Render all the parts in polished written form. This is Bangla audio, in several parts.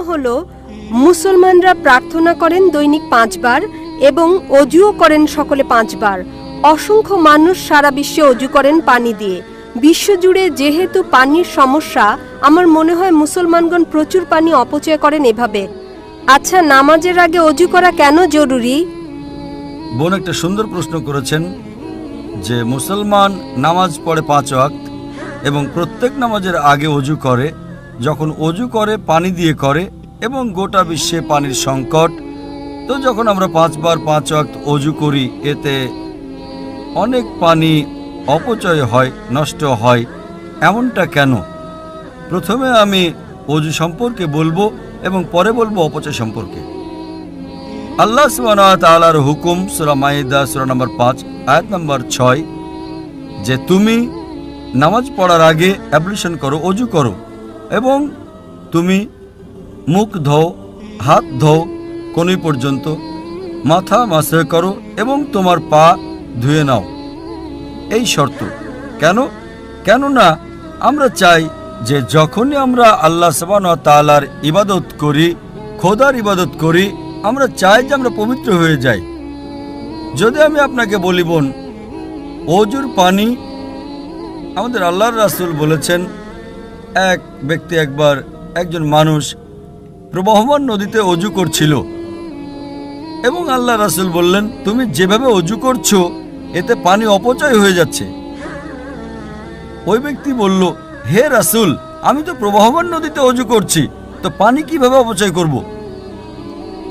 হলো মুসলমানরা প্রার্থনা করেন দৈনিক 5 বার এবং অজুও করেন সকলে 5 বার। অসংখ্য মানুষ সারা বিশ্বে অজু করেন পানি দিয়ে। বিশ্বজুড়ে যেহেতু পানির সমস্যা, আমার মনে হয় মুসলমানগণ প্রচুর পানি অপচয় করেন এভাবে। আচ্ছা, নামাজের আগে অজু করা কেন জরুরি? বোন একটা সুন্দর প্রশ্ন করেছেন যে মুসলমান নামাজ পড়ে 5 ওয়াক্ত এবং প্রত্যেক নামাজের আগে অজু করে। যখন অজু করে পানি দিয়ে করে এবং গোটা বিশ্বে পানির সংকট, তো যখন আমরা 5 বার 5 ওয়াক্ত অজু করি এতে অনেক পানি অপচয় হয়, নষ্ট হয়। এমনটা কেন? প্রথমে আমি অজু সম্পর্কে বলবো এবং পরে বলবো অপচয় সম্পর্কে। আল্লাহ সুবহানাহু ওয়া তাআলার হুকুম সূরা মাইদা সূরা নম্বর 5 আয়াত নম্বর 6 যে তুমি নামাজ পড়ার আগে অ্যাবলিউশন করো, অজু করো এবং তুমি মুখ ধোও, হাত ধোও কোনি পর্যন্ত, মাথা মাসহ করো এবং তোমার পা ধুয়ে নাও। এই শর্ত কেন? কেননা আমরা চাই যে যখনই আমরা আল্লাহ সুবহানাহু ওয়া তাআলার ইবাদত করি, খোদার ইবাদত করি, আমরা চাই যে আমরা পবিত্র হয়ে যাই। যদি আমি আপনাকে বলি বোন, অজুর পানি আমাদের আল্লাহর রাসূল বলেছেন, এক ব্যক্তি একবার একজন মানুষ প্রবাহমান নদীতে অজু করছিল এবং আল্লাহ রাসূল বললেন, তুমি যেভাবে অজু করছো এতে পানি অপচয় হয়ে যাচ্ছে। ওই ব্যক্তি বলল, হে রাসূল, আমি তো প্রবাহমান নদীতে অজু করছি, তো পানি কিভাবে অপচয় করব?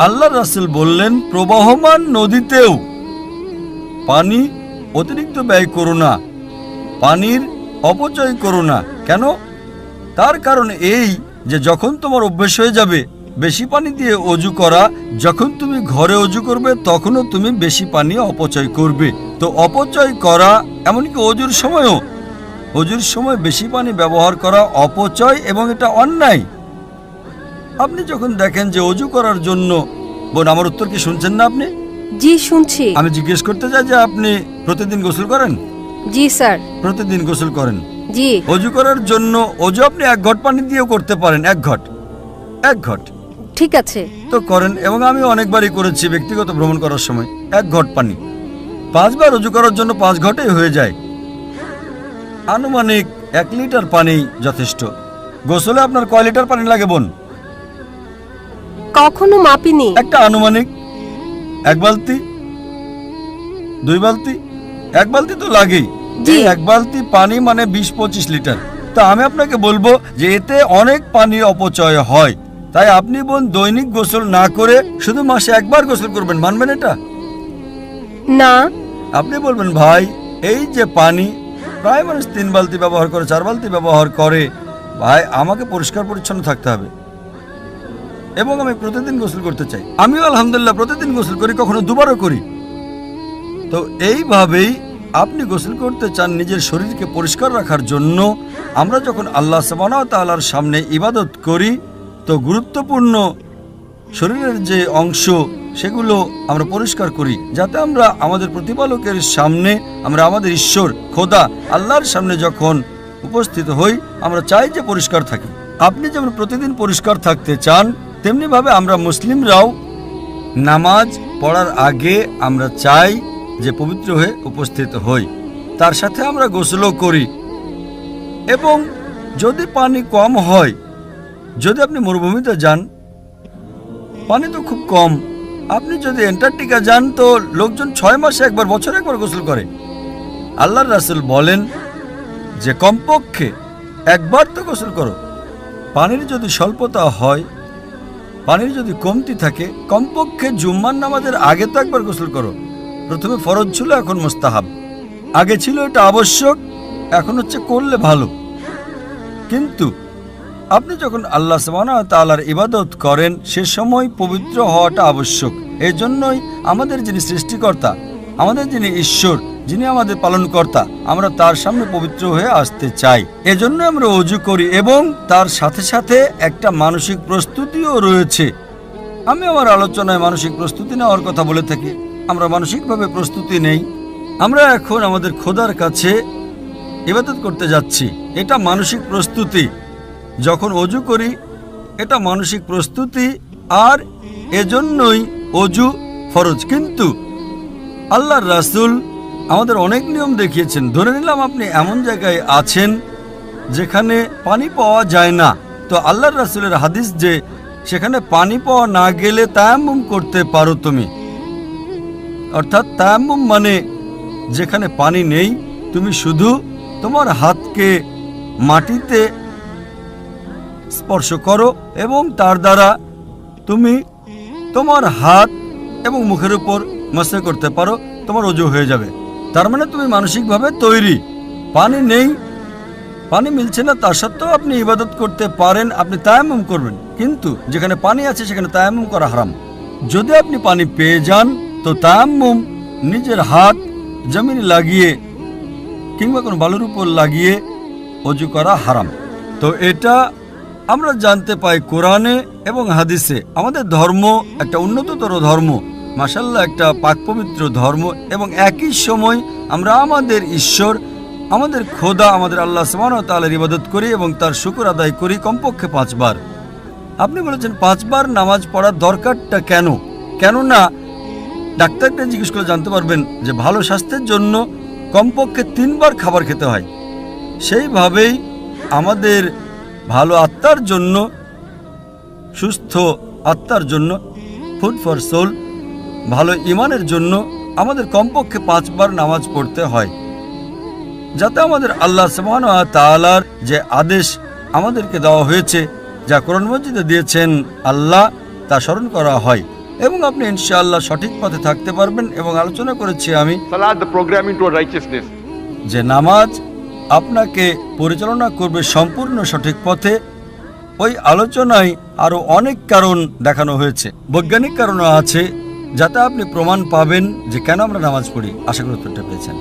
আল্লাহ রাসূল বললেন, প্রবাহমান নদীতেও পানি অতিরিক্ত ব্যয় করো না, পানির অপচয় করো না। কেন? তার কারণ এই যে যখন তোমার অভ্যেস হয়ে যাবে বেশি পানি দিয়ে অজু করা, যখন তুমি ঘরে অজু করবে তখনও তুমি বেশি পানি অপচয় করবে। তো অপচয় করা, এমনকি অজুর সময়ও, অজুর সময় বেশি পানি ব্যবহার করা অপচয় এবং এটা অন্যায়। আপনি যখন দেখেন যে অজু করার জন্য, বোন আমার উত্তর কি শুনছেন না আপনি? জি, শুনছি। আমি জিজ্ঞেস করতে চাই যে আপনি প্রতিদিন গোসল করেন? জি স্যার। প্রতিদিন গোসল করেন? জি। অজু করার জন্য অজু আপনি 1 ঘট পানি দিয়েও করতে পারেন, 1 ঘট, 1 ঘট। ঠিক আছে। তো করেন, এবং আমি অনেকবারই করেছি ব্যক্তিগত ভ্রমণ করার সময়। 1 ঘট পানি 5 বার অজু করার জন্য 5 ঘটেই হয়ে যায়। আনুমানিক 1 লিটার পানি যথেষ্ট। গোসলে আপনার কয় লিটার পানি লাগে বোন? কখনো মাপিনি। একটা আনুমানিক 1 বালতি, 2 বালতি, 1 বালতি তো লাগেই। জি। 1 বালতি পানি মানে 20-25 লিটার। তো আমি আপনাকে বলবো যে এতে অনেক পানি অপচয় হয়। তাই আপনি বোন দৈনিক গোসল না করে শুধু মাসে 1 বার গোসল করবেন, মানবেন এটা? না। আপনি বলবেন, ভাই এই যে পানি প্রায় মানুষ 3 বালতি ব্যবহার করে, 4 বালতি ব্যবহার করে, ভাই আমাকে পরিষ্কার পরিচ্ছন্ন থাকতে হবে এবং আমি প্রতিদিন গোসল করতে চাই। আমিও আলহামদুলিল্লাহ প্রতিদিন গোসল করি, কখনো 2 বারও করি। তো এইভাবেই আপনি গোসল করতে চান নিজের শরীরকে পরিষ্কার রাখার জন্য। আমরা যখন আল্লাহ সুবহানাহু ওয়া তাআলার সামনে ইবাদত করি তো গুরুত্বপূর্ণ শরীরের যে অংশ সেগুলো আমরা পরিষ্কার করি, যাতে আমরা আমাদের প্রতিপালকের সামনে, আমরা আমাদের ঈশ্বর খোদা আল্লাহর সামনে যখন উপস্থিত হই আমরা চাই যে পরিষ্কার থাকি। আপনি যেমন প্রতিদিন পরিষ্কার থাকতে চান, তেমনিভাবে আমরা মুসলিমরাও নামাজ পড়ার আগে আমরা চাই যে পবিত্র হয়ে উপস্থিত হই। তার সাথে আমরা গোসলও করি। এবং যদি পানি কম হয়, যদি আপনি মরুভূমিতে যান পানি তো খুব কম, আপনি যদি অ্যান্টার্কটিকা যান তো লোকজন 6 মাসে একবার, বছরে একবার গোসল করে। আল্লাহর রাসূল বলেন যে কমপক্ষে 1 বার তো গোসল করো। পানির যদি স্বল্পতা হয়, পানির যদি কমতি থাকে, কমপক্ষে জুম্মার নামাজের আগে তো 1 বার গোসল করো। প্রথমে ফরজ ছিল, এখন মুস্তাহাব। আগে ছিল এটা আবশ্যক, এখন হচ্ছে করলে ভালো। কিন্তু আপনি যখন আল্লাহ সুবহানাহু ওয়া তাআলার ইবাদত করেন সে সময় পবিত্র হওয়াটা আবশ্যক। এই জন্যই আমাদের যিনি সৃষ্টিকর্তা, আমাদের যিনি ঈশ্বর, যিনি আমাদের পালনকর্তা, আমরা তার সামনে পবিত্র হয়ে আসতে চাই। এজন্য আমরা ওযু করি এবং তার সাথে সাথে একটা মানসিক প্রস্তুতিও রয়েছে। আমি আমার আলোচনায় মানসিক প্রস্তুতি নেওয়ার কথা বলে থাকি। আমরা মানসিকভাবে প্রস্তুতি নেই। আমরা এখন আমাদের খোদার কাছে ইবাদত করতে যাচ্ছি, এটা মানসিক প্রস্তুতি। যখন ওযু করি এটা মানসিক প্রস্তুতি, আর এজন্যই অজু ফরজ। কিন্তু আল্লাহর রাসূল আমাদের অনেক নিয়ম দেখিয়েছেন। ধরে নিলাম আপনি এমন জায়গায় আছেন যেখানে পানি পাওয়া যায় না, তো আল্লাহর রাসূলের হাদিস যে সেখানে পানি পাওয়া না গেলে তায়াম্মুম করতে পারো তুমি। অর্থাৎ তায়াম্মুম মানে যেখানে পানি নেই তুমি শুধু তোমার হাতকে মাটিতে স্পর্শ করো এবং তার দ্বারা তুমি তোমার হাত এবং মুখের উপর মাসা করতে পারো, তোমার ওযু হয়ে যাবে। তার মানে তুমি মানসিকভাবে তৈরি। পানি নেই, পানি মিলছে না, তার সত্ত্বেও আপনি ইবাদত করতে পারেন, আপনি তায়াম্মুম করবেন। কিন্তু যেখানে পানি আছে সেখানে তায়াম্মুম করা হারাম। যদি আপনি পানি পেয়ে যান তো তায়াম্মুম নিজের হাত জমিনে লাগিয়ে কিংবা কোনো বালুর উপর লাগিয়ে ওযু করা হারাম। তো এটা আমরা জানতে পাই কোরআনে এবং হাদিসে। আমাদের ধর্ম একটা উন্নততর ধর্ম, মাশাআল্লাহ একটা পাক পবিত্র ধর্ম, এবং একই সময় আমরা আমাদের ঈশ্বর, আমাদের খোদা, আমাদের আল্লাহ সুবহানাহু ওয়া তাআলার ইবাদত করি এবং তার শুকর আদায় করি কমপক্ষে 5 বার। আপনি বলেছেন 5 বার নামাজ পড়ার দরকারটা কেন? কেননা ডাক্তারকে জিজ্ঞেস করে জানতে পারবেন যে ভালো স্বাস্থ্যের জন্য কমপক্ষে 3 বার খাবার খেতে হয়। সেইভাবেই আমাদের ভালো আত্মার জন্য, সুস্থ আত্মার জন্য, ফুড ফর সোল, ভালো ঈমানের জন্য আমাদের কমপক্ষে 5 বার নামাজ পড়তে হয়, যাতে আমাদের আল্লাহ সুবহানাহু ওয়া তাআলার যে আদেশ আমাদেরকে দেওয়া হয়েছে, যা কোরআন মাজিদে দিয়েছেন আল্লাহ, তা স্মরণ করা হয়। এবং আপনি ইনশাআল্লাহ সঠিক পথে থাকতে পারবেন। এবং আলোচনা করেছি আমি Salat, the programming toward righteousness. যে নামাজ আপনাকে পরিচালনা করবে সম্পূর্ণ সঠিক পথে। ওই আলোচনায় আরও অনেক কারণ দেখানো হয়েছে, বৈজ্ঞানিক কারণও আছে, যাতে আপনি প্রমাণ পাবেন যে কেন আমরা নামাজ পড়ি। আশা করি উত্তরটা পেয়েছেন।